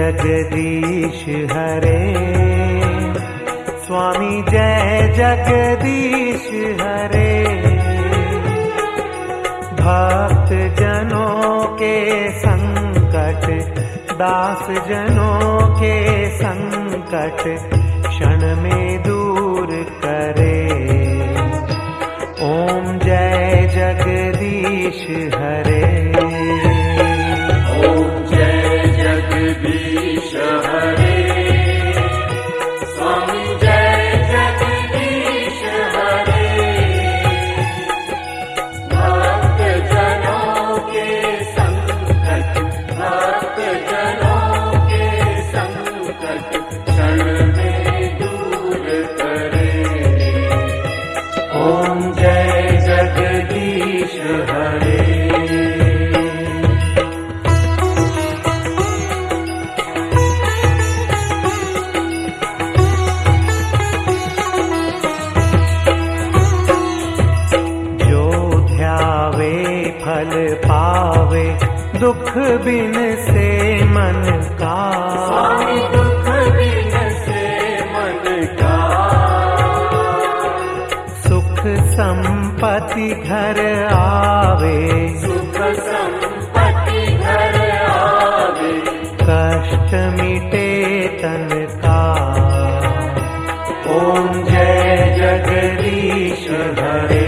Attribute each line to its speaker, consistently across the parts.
Speaker 1: जगदीश हरे, स्वामी जय जगदीश हरे। भक्त जनों के संकट, दास जनों के संकट क्षण में दूर करे। ओम जय जगदीश हरे।
Speaker 2: ओम जय जगदीश हरे, स्वामी जय जगदीश हरे। भक्त जनों के संकट, भक्त जनों के संकट क्षण में दूर करे।
Speaker 1: ओम जय जगदीश हरे। फल पावे दुख बिन से मन का,
Speaker 2: स्वामी दुख बिन से मन का।
Speaker 1: सुख संपत्ति घर आवे,
Speaker 2: सुख संपत्ति घर आवे।
Speaker 1: कष्ट मिटे तन का। ओम जय जगदीश हरे।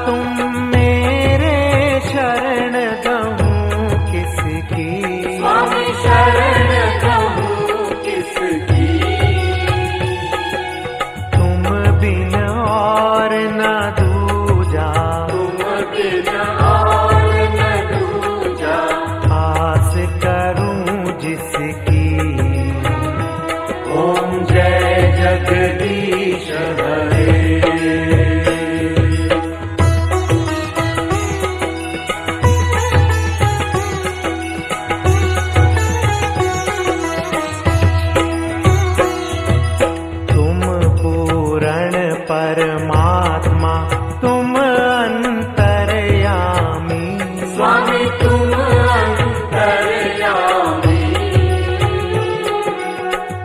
Speaker 1: तुम मेरे शरण गहूँ किसकी,
Speaker 2: स्वामी शरण गहूँ किसकी।
Speaker 1: तुम बिन और न दूजा,
Speaker 2: तुम बिन और न दूजा।
Speaker 1: आस करूं जिसकी। ओम जय जगदीश हरे। परमात्मा तुम अंतर्यामी,
Speaker 2: स्वामी तुम अंतर्यामी।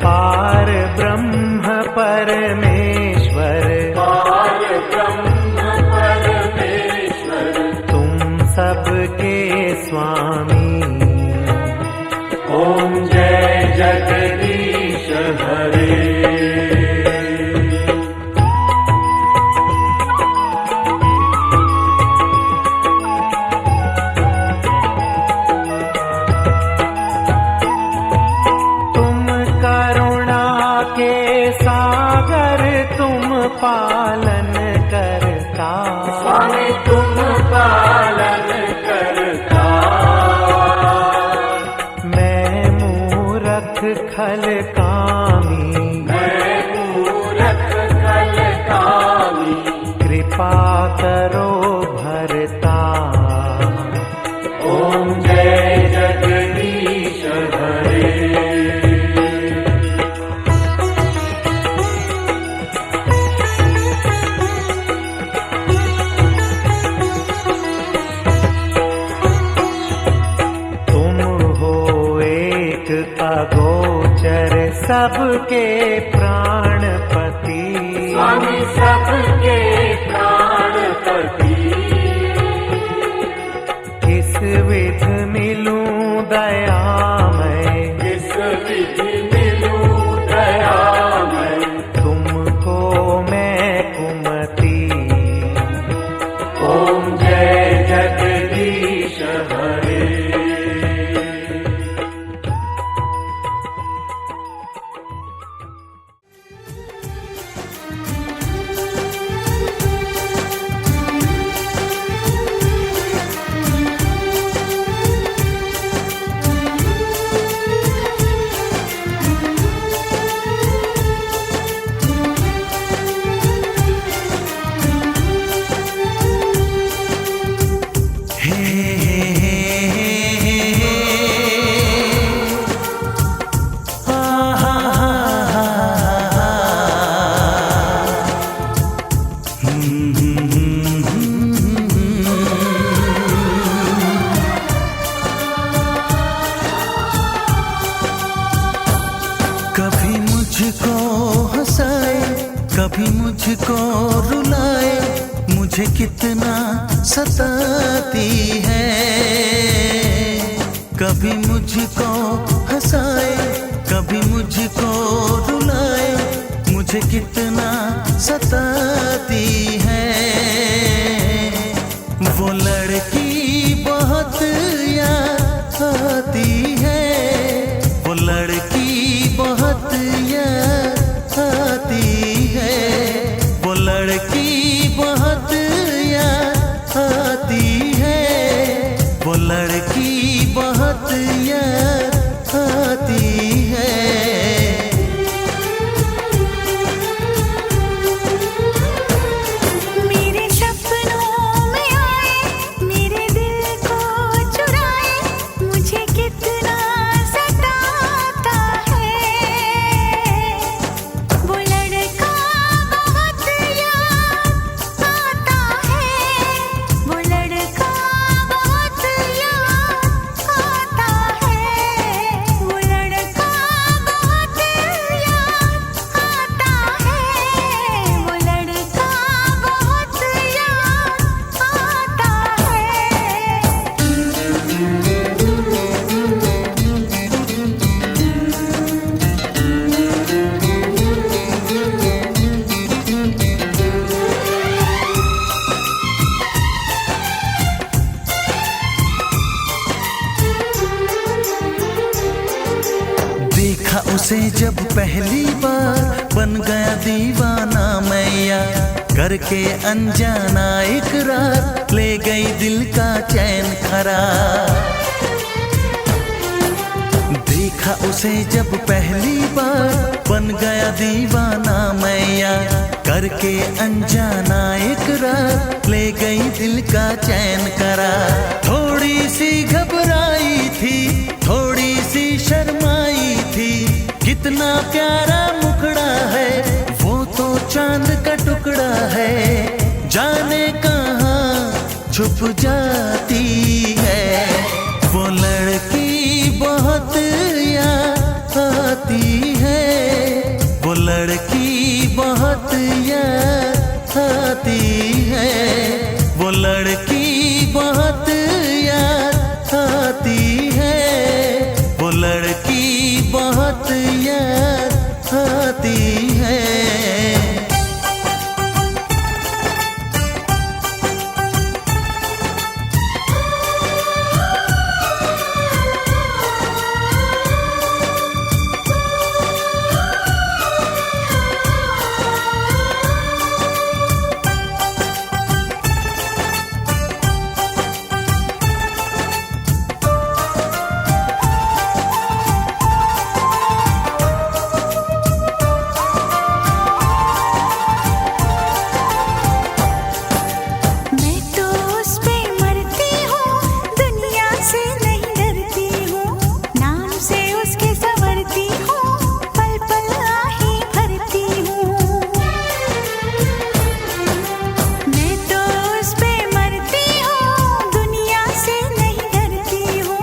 Speaker 1: पार ब्रह्म परमेश्वर,
Speaker 2: पार ब्रह्म परमेश्वर।
Speaker 1: तुम सबके स्वामी। ओम जय जगदीश हरे। सागर तुम पालन करता,
Speaker 2: स्वामी तुम पालन करता।
Speaker 1: मैं मूरख खल कामी,
Speaker 2: मैं मूरख खल कामी।
Speaker 1: कृपा करो भरता।
Speaker 2: ओम जय जगदीश हरे।
Speaker 1: अगोचर सबके प्राणपति,
Speaker 2: स्वामी सबके प्राणपति।
Speaker 1: किस विध मिलूं दया मैं,
Speaker 2: किस विधि मिलूं दया मैं।
Speaker 1: तुमको मैं कुमति।
Speaker 2: ओम जय जगदीश हरे।
Speaker 3: कभी मुझको रुलाए, मुझे कितना सताती है। कभी मुझको हंसाए, कभी मुझको रुलाए, मुझे कितना सताती है। वो लड़की बहुत याद आती है, वो लड़की बहुत याद आती है, वो लड़की बहुत याद आती है, वो लड़की बहुत याद आती है।
Speaker 4: मेरे सपनों में आए, मेरे दिल को चुराए, मुझे कितना सताता है। वो लड़का बहुत याद आता है, वो लड़का बहुत याद आता है, वो लड़का बहुत याद आता है, वो लड़का बहुत याद आता
Speaker 3: देखा उसे जब पहली बार, बन गया दीवाना मैया, करके अनजाना इकरार, ले गई दिल का चैन करार। देखा उसे जब पहली बार, बन गया दीवाना मैया, करके अनजाना इकरार, ले गई दिल का चैन करार। थोड़ी सी घबराई थी, थोड़ी सी शर्माई थी, कितना प्यारा मुखड़ा है, वो तो चांद का टुकड़ा है, जाने कहाँ छुप जाती है। वो लड़की बहुत याद आती है, वो लड़की बहुत याद आती है, वो लड़की बहुत याद आती है, वो लड़की बहुत याद आती है।
Speaker 4: मैं तो उस पे मरती हूँ, दुनिया से नहीं डरती हूँ, नाम से उसके संवरती हूँ, पल पल आहे भरती हूँ। मैं तो उस पे मरती हूँ, दुनिया से नहीं डरती हूँ,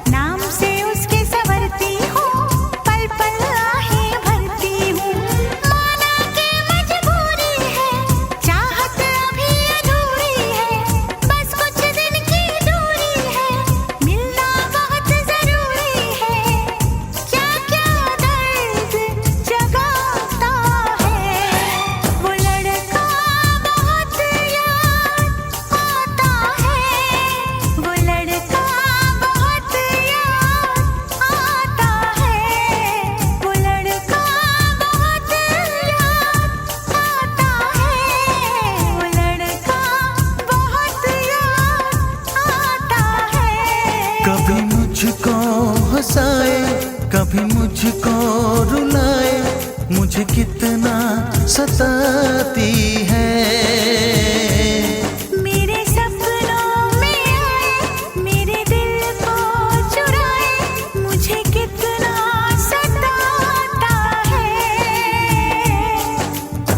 Speaker 4: नाम से उसके संवरती हूँ, पल पल आहे भरती हूँ। माना के मजबूरी है, चाहत अभी अधूरी है, बस कुछ दिन की दूरी है, मिलना बहुत जरूरी है। क्या क्या दर्द जगाता है, वो लड़का बहुत याद आता है, वो लड़का बहुत याद आता है, वो लड़का बहुत याद आता है, वो लड़का बहुत याद आता है।
Speaker 3: कभी मुझको हंसाए, कभी मुझको रुलाए, मुझे कितना सताती है।
Speaker 4: मेरे सपनों में आए, मेरे दिल को चुराए, मुझे कितना सताता है।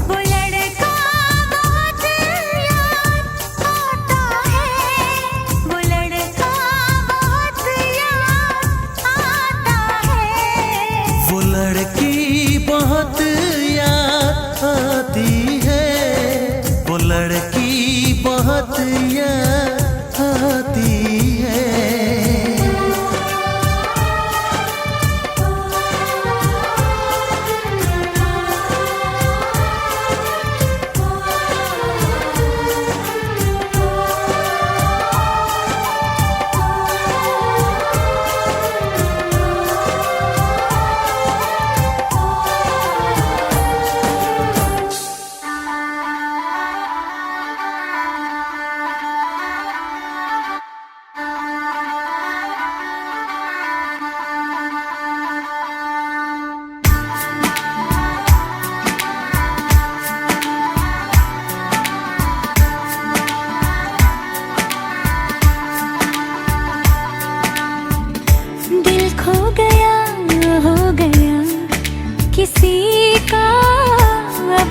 Speaker 4: वो लड़का बहुत याद आता है, वो लड़का बहुत याद आता है,
Speaker 3: वो लड़की बहुत याद आती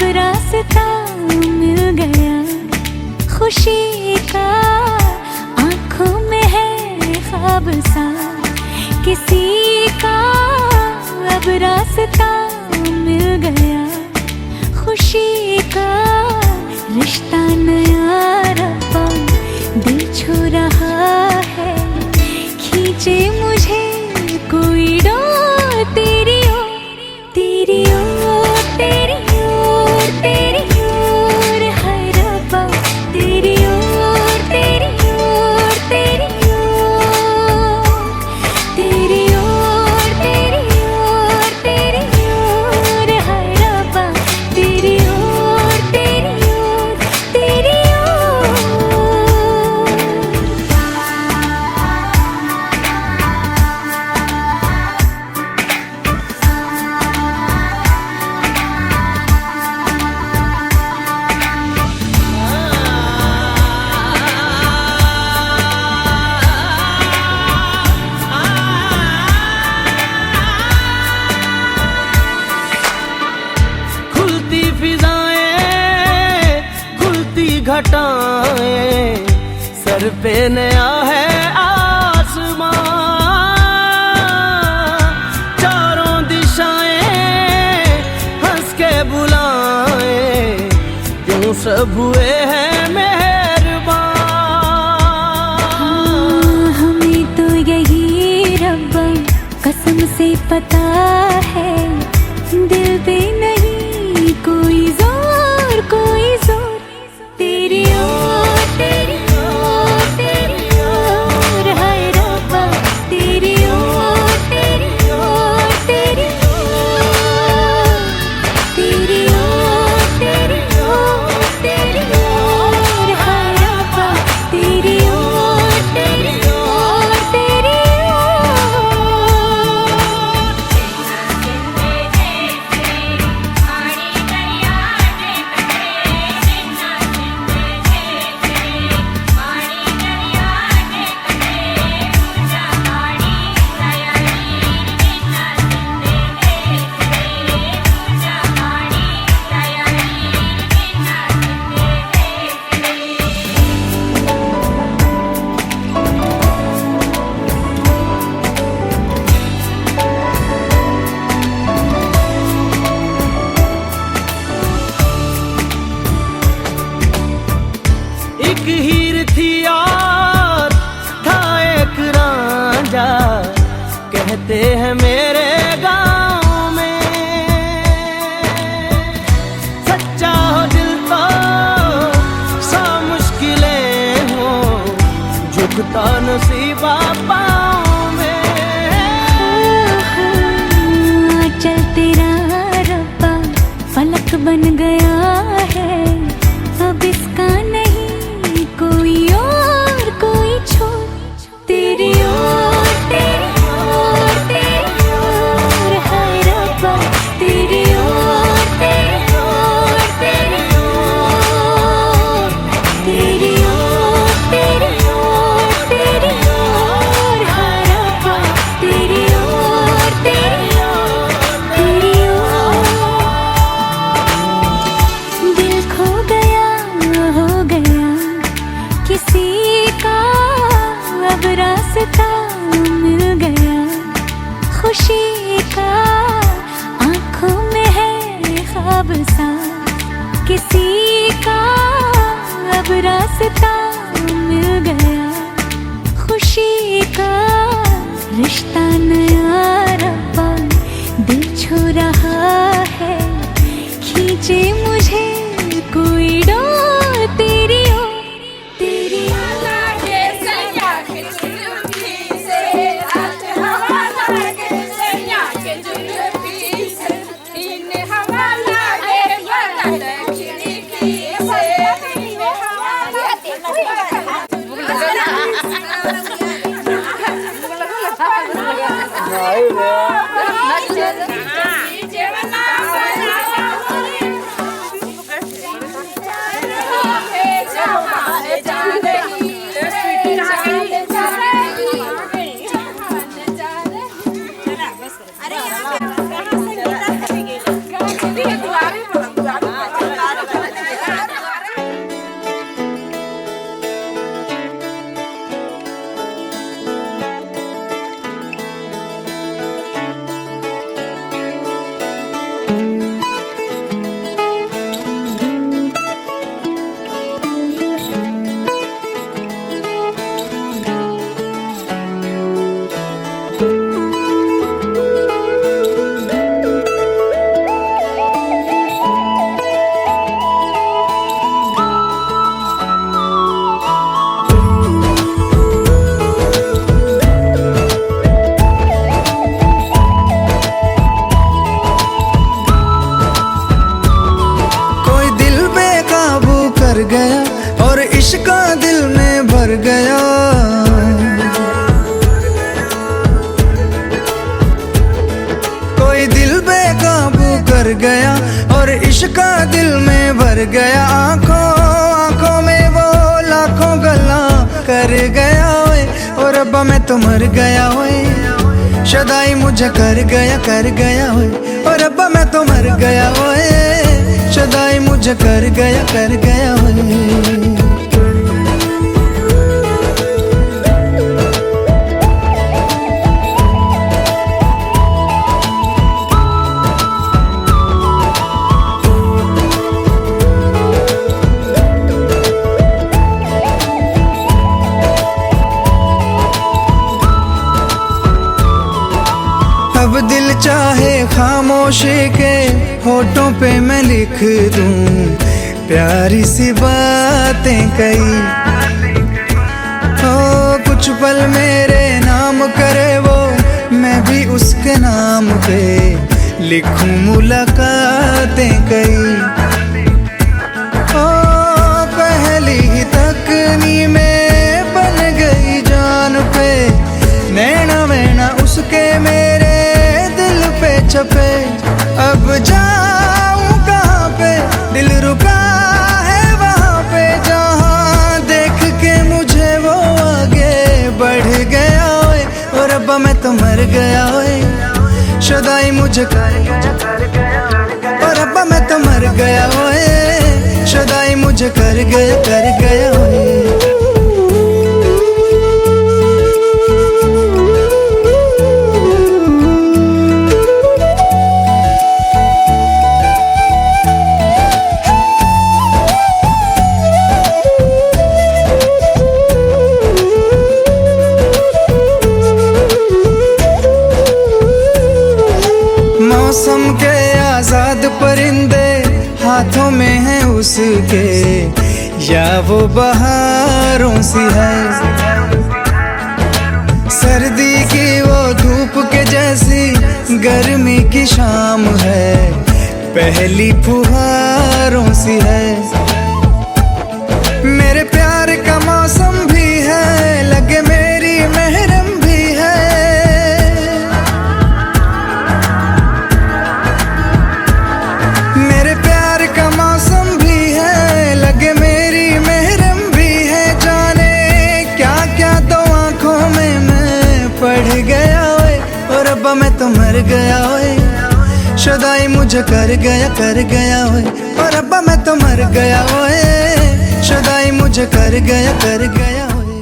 Speaker 4: अब रास्ता मिल गया खुशी का, आंखों में है ख्वाब सा किसी का। अब रास्ता मिल गया खुशी का, रिश्ता नया रब्बा दिल छू रहा है, खींचे मुझे कोई डोर तेरी ओर, तेरी ओर, तेरी ओर, तेरी ओर है रब्बा, तेरी ओर, तेरी ओर, तेरी ओर, तेरी ओर, तेरी ओर, तेरी ओर है रब्बा, तेरी ओर, तेरी ओर, तेरी ओर।
Speaker 5: खुलती फिजाएं, खुलती घटाएं, सर पे नया है आसमां, चारों दिशाएं हंस के बुलाएं, यूं सब हुए हैं मेहरबान।
Speaker 4: हमें तो यही रब्बा कसम से पता है, दिल पे नहीं कोई जोर, कोई जोर, तेरी ओर, तेरी ओर, तेरी ओर है रब्बा, तेरी ओर, तेरी ओर, तेरी ओर, तेरी ओर, तेरी ओर, तेरी ओर है रब्बा, तेरी ओर, तेरी ओर, तेरी ओर।
Speaker 5: एक हीर थी और था एक रांझा, कहते हैं मेरे गांव में, सच्चा हो दिल तो सा मुश्किलें हो, झुकता नसीबा पाँव में।
Speaker 4: चल तेरा रब्बा फलक बन गया है, अब इसका नहीं कोई और, कोई छोर, तेरी ओर, तेरी ओर, तेरी ओर है रब्बा, तेरी ओर, तेरी ओर, तेरी ओर, तेरी ओर, तेरी ओर, तेरी ओर है रब्बा, तेरी ओर, तेरी ओर, तेरी ओर। दिल खो गया हो गया किसी का, अब रास्ता मिल गया खुशी का, आंखों में है ख्वाब सा किसी का, अब रास्ता मिल गया खुशी का, रिश्ता नया रब्बा दिल छू रहा है, खींचे मुझे कोई डोर तेरी ओर, तेरी ओर।
Speaker 3: इश्क दिल में भर गया। कोई दिल बेकाबू कर गया और इश्क दिल में भर गया। आंखों आंखों में वो लाखों गल्ला कर गया ओए, और रब्बा मैं तो मर गया ओए। शदाई मुझे कर गया ओए, और रब्बा मैं तो मर गया ओए। शदाई मुझे कर गया ओए। अब दिल चाहे खामोशी के होठों पे मैं लिख दूं प्यारी सी बातें कई। ओ कुछ पल मेरे नाम करे वो, मैं भी उसके नाम पे लिखूं मुलाकातें कई। ओ पहली ही तकनी में बन गई जान पे, नैना वैना उसके मेरे पे छपे। अब जाऊं कहाँ पे, दिल रुका है वहाँ पे जहाँ देख के मुझे वो आगे बढ़ गया ओए, और रब्बा मैं तो मर गया ओए। शदाई मुझे कर गया, और रब्बा मैं तो मर गया ओए। शदाई मुझे कर गया ओए। मौसम के आजाद परिंदे हाथों में हैं उसके, या वो बहारों सी है। सर्दी की वो धूप के जैसी गर्मी की शाम है, पहली फुहारों सी है। मेरे प्यार का मौसम भी है, लगे मेरी महरम भी है। मेरे प्यार का मौसम भी है, लगे मेरी महरम भी है। जाने क्या क्या तो आंखों में मैं पढ़ गया ओए, और रब्बा मैं तो मर गया ओए। शदाई मुझे कर गया ओए, और रब्बा मैं तो मर गया ओए। शदाई मुझे कर गया ओए।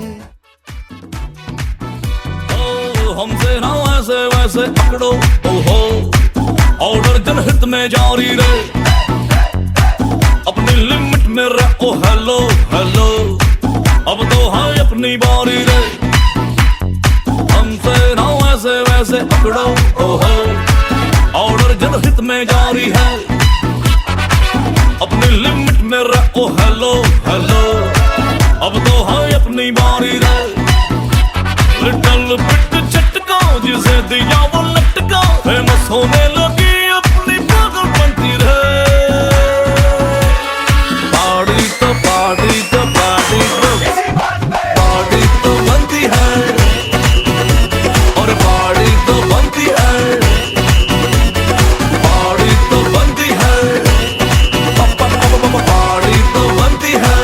Speaker 6: हमसे ना ऐसे वैसे पकड़ो ओहो, ऑर्डर जनहित में जारी रहे, अपनी लिमिट में रहो। हेलो हेलो अब तो है अपनी बारी रे। हमसे ना ऐसे वैसे पकड़ो ओहो, ऑर्डर जनहित में जारी है, अपनी लिमिट में रहो। हेलो हेलो अब तो है अपनी बारी रे। लिटल बिट झटका जिसे दिया वो लटका, फेमस होने लगी अपनी पागल बनती रहे। पार्टी तो पार्टी तो पार्टी तो पार्टी तो बनती है, और पार्टी तो बनती है, पार्टी तो बनती है, पार्टी तो बनती है।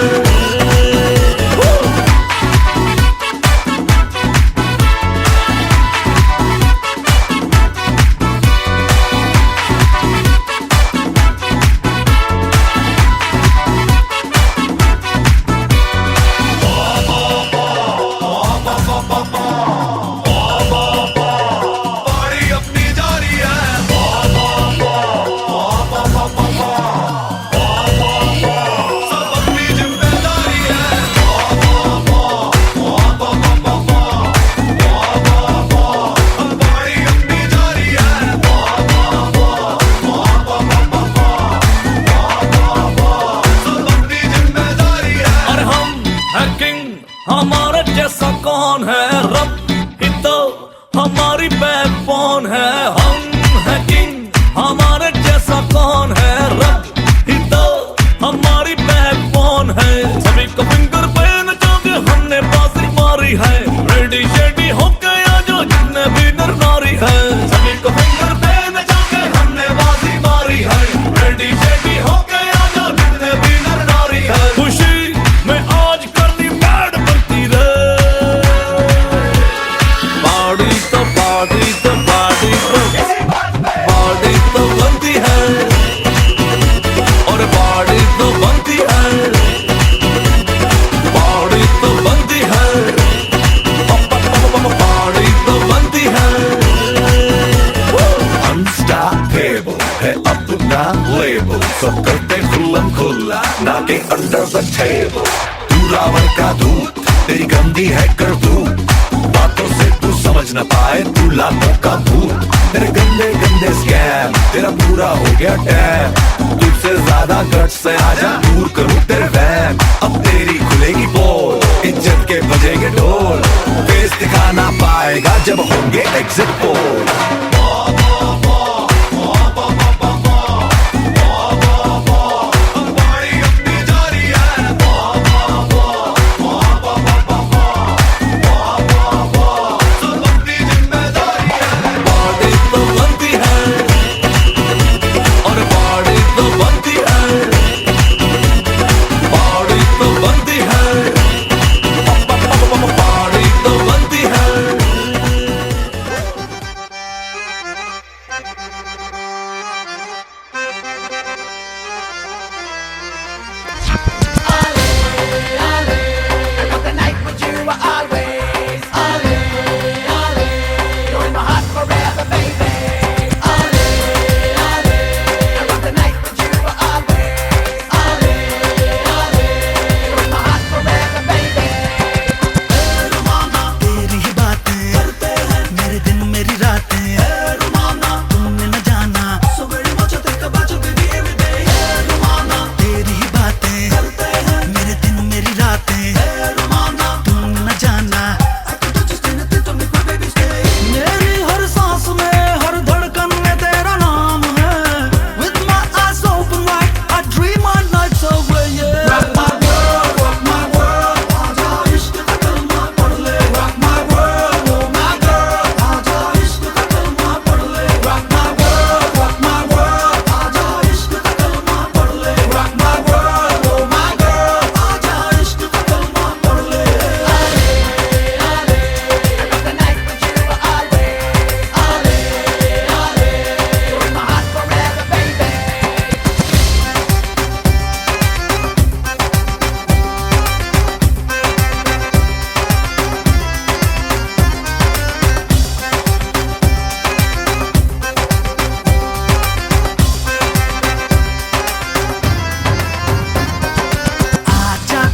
Speaker 7: के अंडर द टेबल। तू रावण का दूत, तेरी गंदी है करतूत, बातों से तू समझ न पाए तू लातों का भूत। तेरे गंदे गंदे स्कैम, तेरा पूरा हो गया टैम। तुझसे ज्यादा गट से आजा दूर करूं तेरे वैम। अब तेरी खुलेगी पोल, इज्जत के बजेंगे ढोल, फेस दिखा ना पाएगा जब होंगे एग्जिट पोल।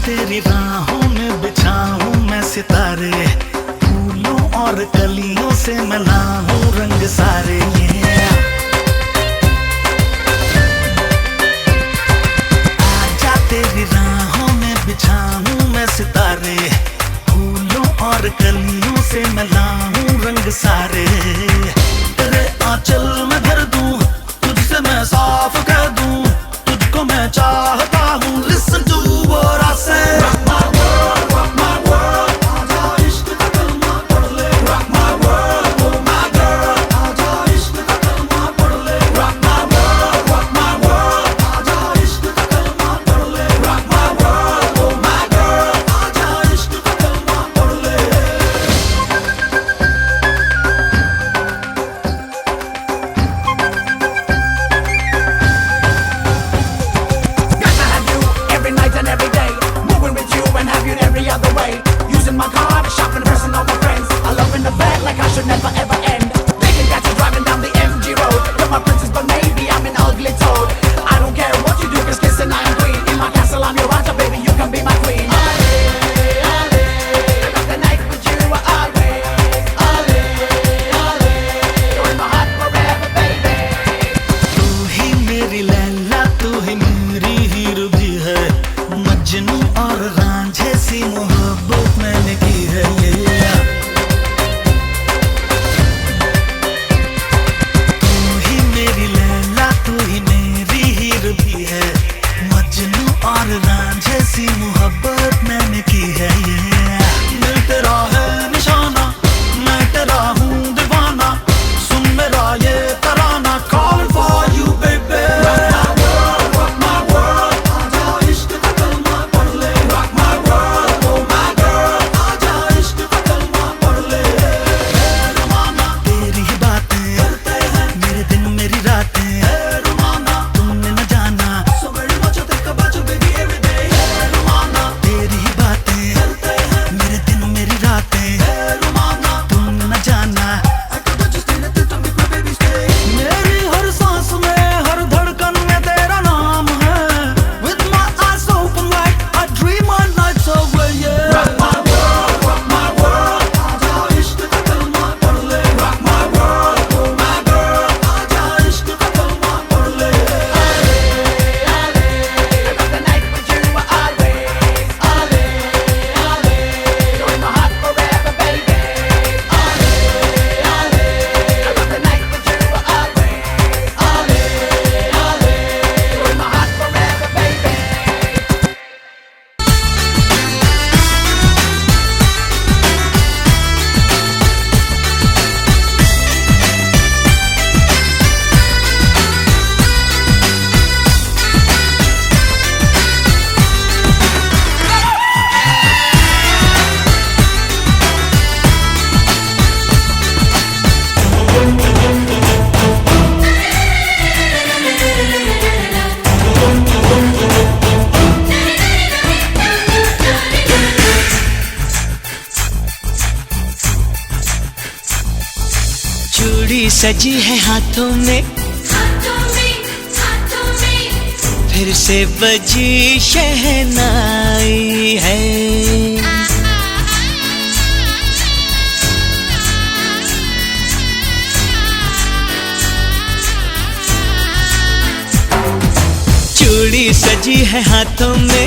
Speaker 5: तेरी राहों में बिछाऊं मैं सितारे, फूलों और कलियों से मिलाऊं रंग सारे। आजा तेरी राहों में बिछाऊं मैं सितारे, फूलों और कलियों से मिलाऊं रंग सारे। तेरे आंचल में भर दूं, तुझसे मैं साफ कह दूं, तुझको मैं चाहता हूँ। Listen to what I say. Rock my world, rock my world. आजा इश्क का कलमा पढ़ ले। Rock my world, oh my girl. आजा इश्क का कलमा पढ़ ले। Rock my world, rock my world. आजा इश्क का कलमा पढ़ ले। Rock my world, oh my girl. आजा इश्क का कलमा पढ़ ले। मजनू और रांझे सी मोहब्बत मैंने की है ये। तू ही मेरी लैला, तू ही मेरी हीर भी है। मजनू और रांझे सी मोहब्बत मैंने की है ये। दिल तेरा है निशाना, मैं तेरा हूँ दीवाना, सुन मेरा ये तराना। Call for you baby। रात सजी है हाथों में, फिर से बजी शहनाई है। चूड़ी सजी है हाथों में,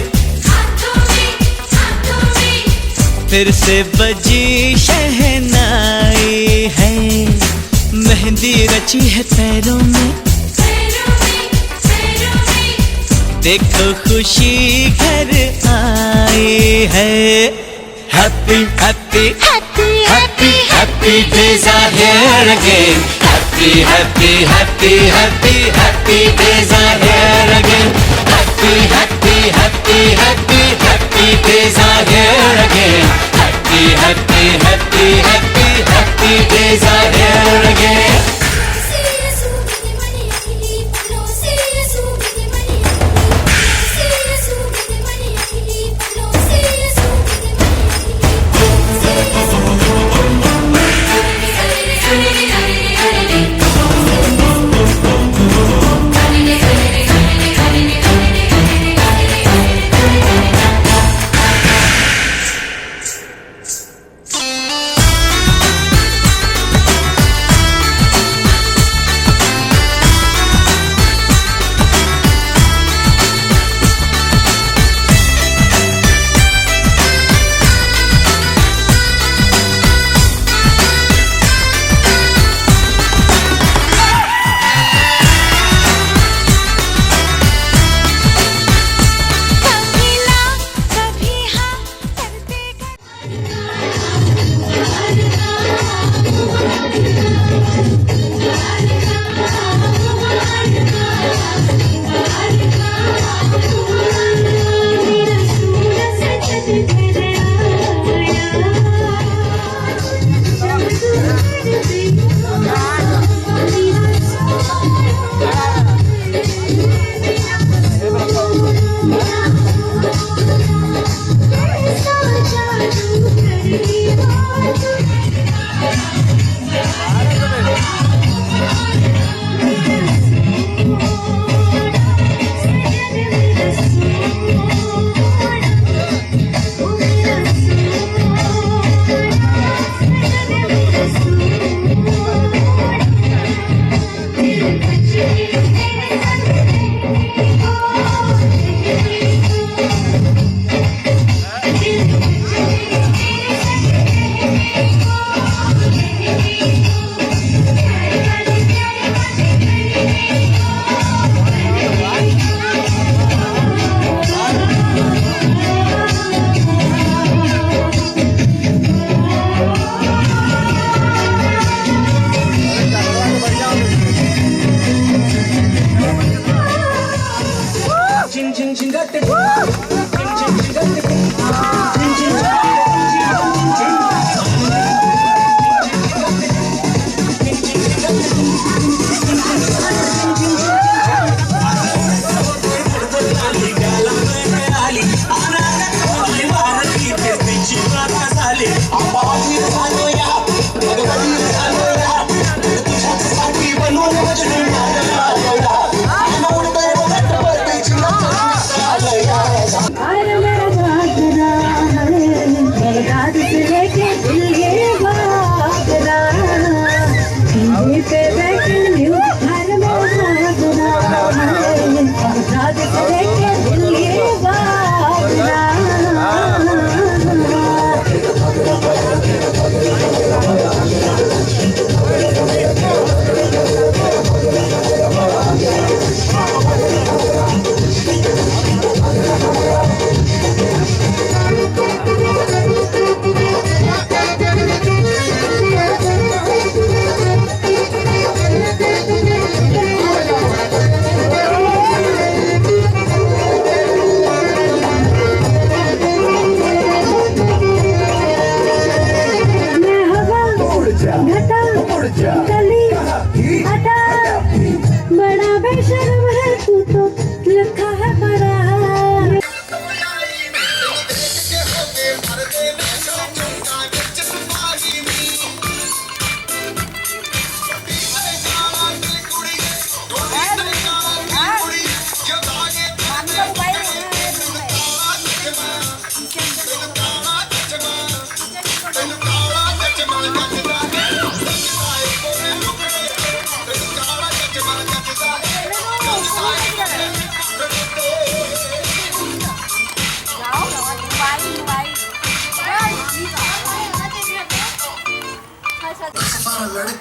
Speaker 5: फिर से बजी शहनाई है। मेहंदी रची है पैरों में, देखो खुशी घर आई है। Happy happy happy happy days are here again. Happy happy happy happy happy days are here again. Happy happy happy happy happy days are here again. Happy happy happy happy happy days are here again.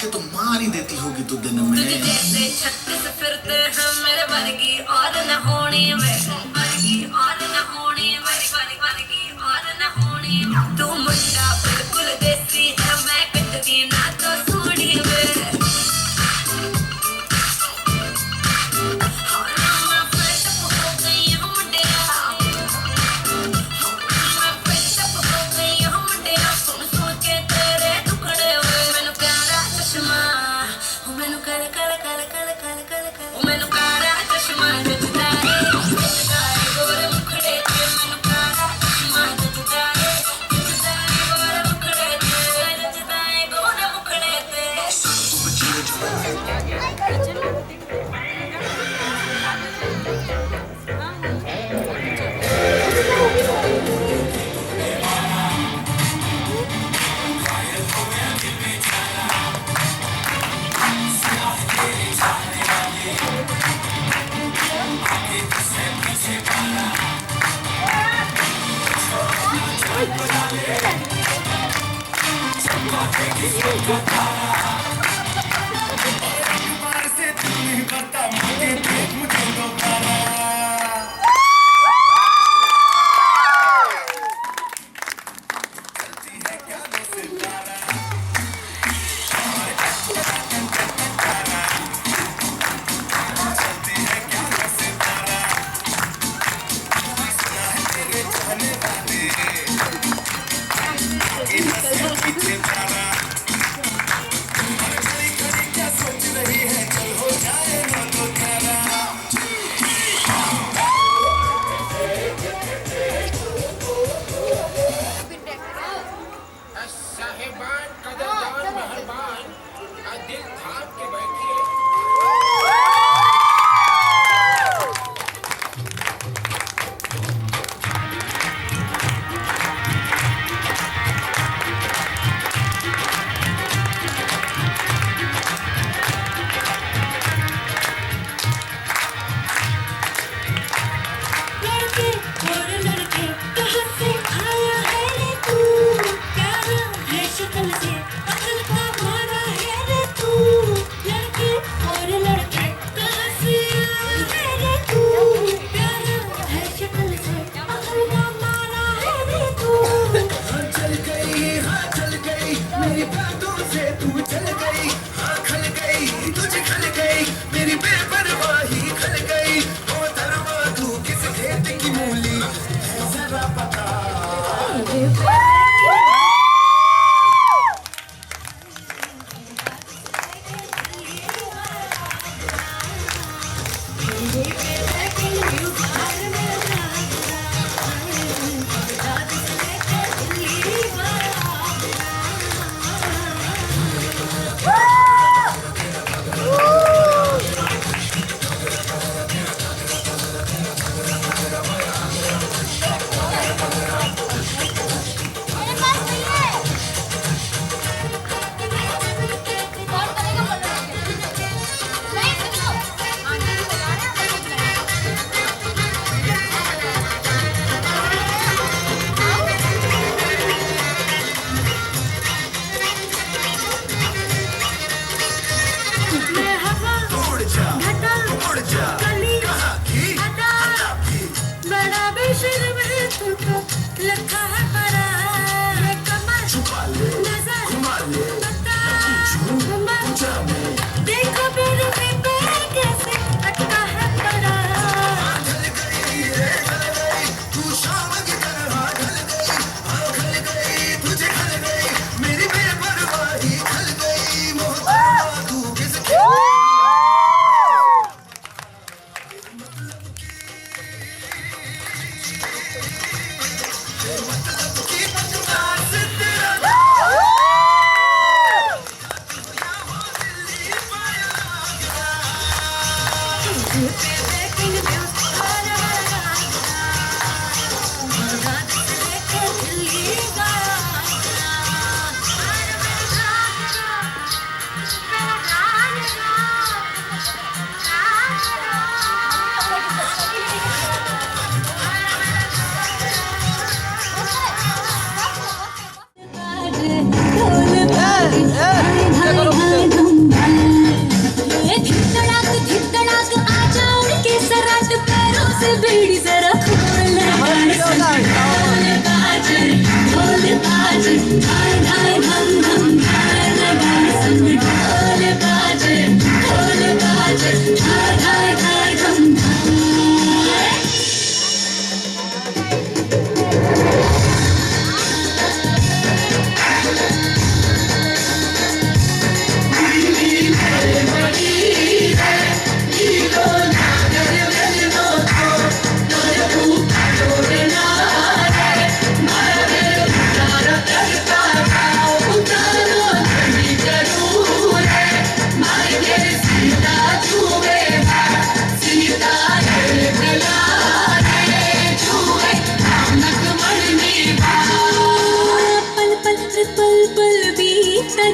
Speaker 5: के तो मार ही देती होगी तू दिन में।
Speaker 8: तुझे जैसे 36 फिरते हैं मेरे वर्गी और न होनी मेरे वर्गी और न होनी मेरी वर्गी और न होनी। तू मुंडा बिल्कुल देसी है मैं कितनी ना तो सोनी वे।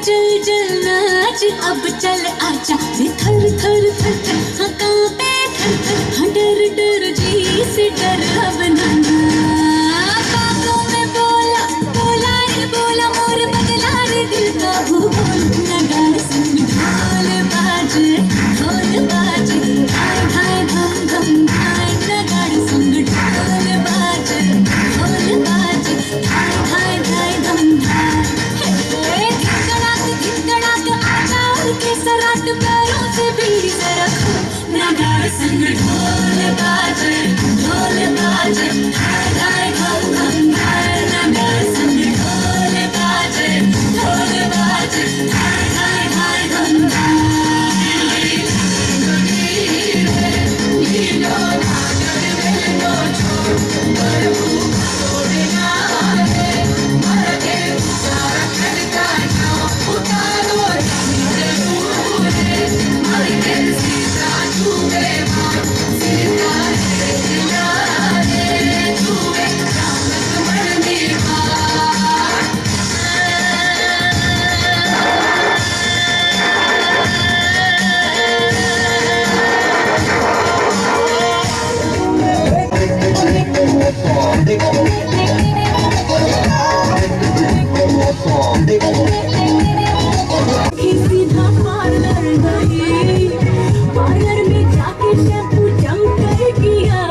Speaker 4: जल जल नाच अब चल आजा रे थर थर थर थर हाँ कांपे थर थर हाँ डर डर जी से डर अब नाना बातों में बोला बोला रे बोला मोर बदला रे दिल का भूगोल नगाड़ संग ढोल बाजे हाय हाय धम धम हाय नगाड़ संग ढोल बाजे हाय हाय हाय धम धाय के सराट पैरों से बीड़ी से रखो नगाड़ संग ढोल बाजे हाय हाय धम धम हाय नगाड़ संग ढोल बाजे हाय हाय हाय धम सीधा पार्लर गई पार्लर में जाके शैम्पू जमकर किया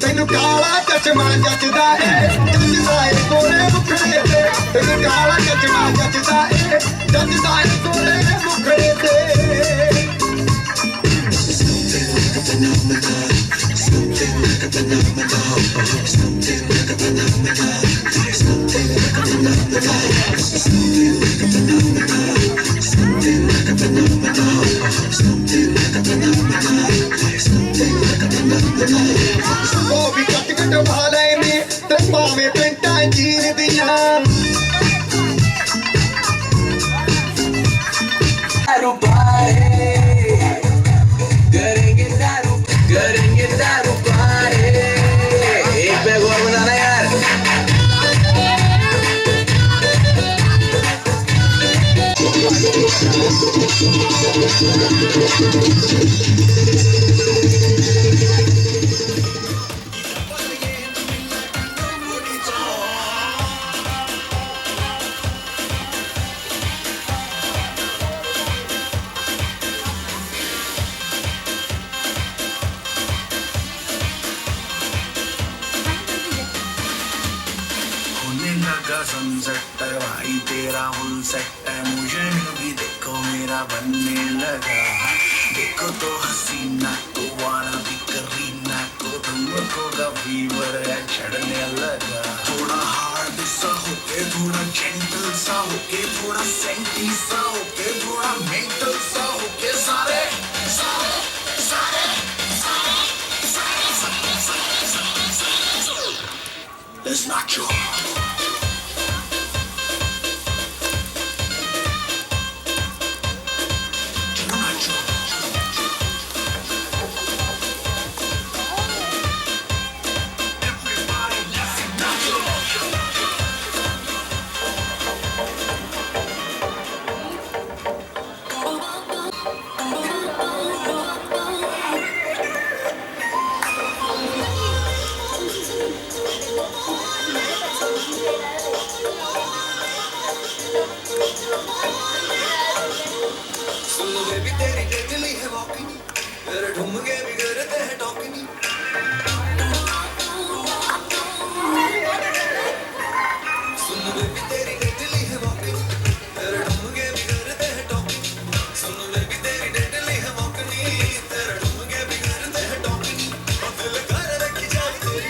Speaker 2: ਤੈਨੂੰ ਕਾਲਾ ਚਸ਼ਮਾ ਜੱਜਦਾ ਏ ਜੱਜਦਾ ਏ ਕੋਰੇ ਮੁਖੜੇ ਤੇ ਤੈਨੂੰ ਕਾਲਾ ਚਸ਼ਮਾ ਜੱਜਦਾ ਏ ਜੱਜਦਾ ਏ ਕੋਰੇ ਮੁਖੜੇ ਤੇ ਉਹ ਵੀ ਕੱਟ ਕਮਾ ਲੈਨੇ ਤੇ ਭਾਵੇਂ ਪਿੰਟਾਂ ਜੀਰ ਦੀਆਂ
Speaker 5: होने लगा सनसेट भाई तेरा फुल सेट है मुझे भी देखो मेरा बनने लगा देखो तो हसीना को वारा भी करीना को तुमको का फीवर है चढ़ने लगा थोड़ा हार्ड सा होके थोड़ा जेंटल सा होके थोड़ा सेंटी सा होके थोड़ा मेंटल सा होके सारे सारे सारे It's not your
Speaker 2: बेबी तेरी डेडली है वॉकिंग तेरे ठुमके भी करते हैं टॉकिंग सुन बेबी तेरी डेडली है वॉकिंग तेरे ठुमके भी करते हैं टॉकिंग सुन बेबी तेरी डेडली है वॉकिंग तेरे ठुमके भी करते हैं टॉकिंग और दिल कर रखी जाए तेरी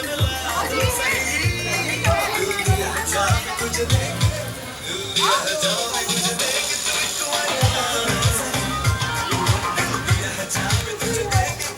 Speaker 2: मिला सही तुझे देख तुझे देख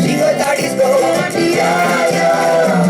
Speaker 9: Digo that is go, yeah, yeah.